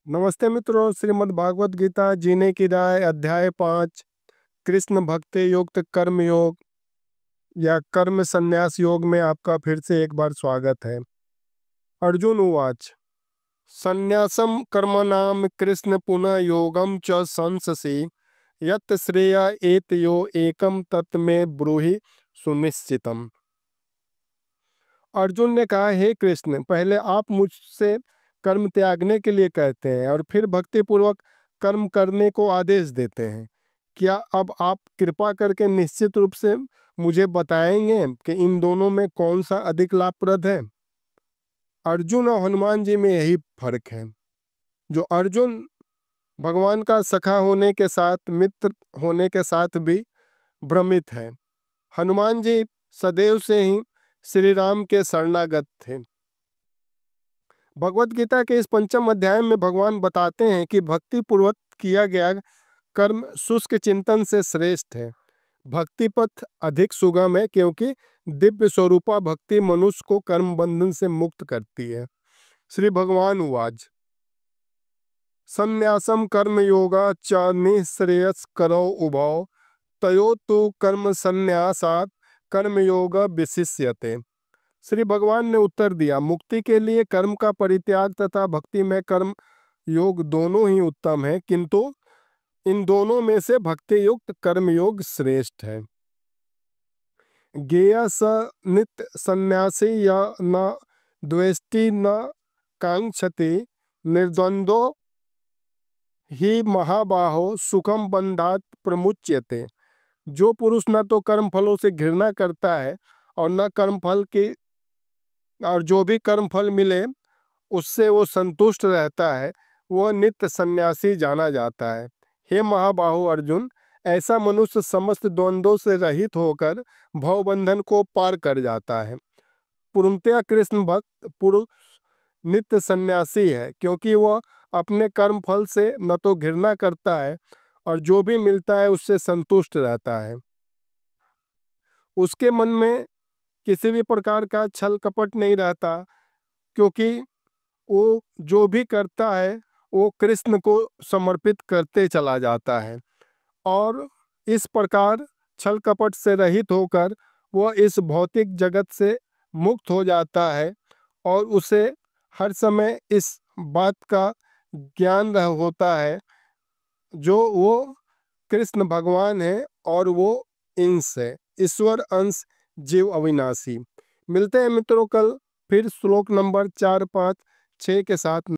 नमस्ते मित्रों, श्रीमद् भागवत गीता जीने की राय अध्याय 5 कृष्ण भक्ति युक्त कर्म योग या कर्म संन्यास योग में आपका फिर से एक बार स्वागत है। अर्जुन उवाच संन्यासम कर्मणाम कृष्ण पुनः योगम च संससि यत् श्रेय एतयो एकम तत् में ब्रूहि सुनिश्चितम। अर्जुन ने कहा, हे कृष्ण, पहले आप मुझसे कर्म त्यागने के लिए कहते हैं और फिर भक्ति पूर्वक कर्म करने को आदेश देते हैं। क्या अब आप कृपा करके निश्चित रूप से मुझे बताएंगे कि इन दोनों में कौन सा अधिक लाभप्रद है? अर्जुन और हनुमान जी में यही फर्क है। जो अर्जुन भगवान का सखा होने के साथ, मित्र होने के साथ भी भ्रमित है। हनुमान जी सदैव से ही श्री राम के शरणागत थे। भगवत गीता के इस 5वें अध्याय में भगवान बताते हैं कि भक्ति पूर्वक किया गया कर्म शुष्क चिंतन से श्रेष्ठ है। भक्ति पथ अधिक सुगम है क्योंकि दिव्य स्वरूपा भक्ति मनुष्य को कर्म बंधन से मुक्त करती है। श्री भगवान उवाच संन्यासम कर्म योगा च निःश्रेयस करो उभौ तयो तो कर्म संन्यासात् कर्म योग विशिष्यते। श्री भगवान ने उत्तर दिया, मुक्ति के लिए कर्म का परित्याग तथा भक्ति में कर्म योग दोनों ही उत्तम है, किंतु इन दोनों में से भक्ति युक्त कर्म योग श्रेष्ठ है। ज्ञेय स नित्य सन्यासी या न द्वेष्टि न कांक्षति निर्द्वंदो ही महाबाहो सुखम बंधात प्रमुच्यते। जो पुरुष न तो कर्म फलों से घृणा करता है और न कर्म फल के, और जो भी कर्म फल मिले उससे वो संतुष्ट रहता है, वह नित्य सन्यासी जाना जाता है। हे महाबाहु अर्जुन, ऐसा मनुष्य समस्त द्वंद्वों से रहित होकर भवबंधन को पार कर जाता है। पूर्णतया कृष्ण भक्त पुरुष नित्य सन्यासी है, क्योंकि वह अपने कर्म फल से न तो घृणा करता है और जो भी मिलता है उससे संतुष्ट रहता है। उसके मन में किसी भी प्रकार का छल कपट नहीं रहता, क्योंकि वो जो भी करता है वो कृष्ण को समर्पित करते चला जाता है और इस प्रकार छल कपट से रहित होकर वह इस भौतिक जगत से मुक्त हो जाता है और उसे हर समय इस बात का ज्ञान होता है जो वो कृष्ण भगवान है और वो इंस है, ईश्वर अंश जीव अविनाशी। मिलते हैं मित्रों कल फिर श्लोक नंबर 4, 5, 6 के साथ।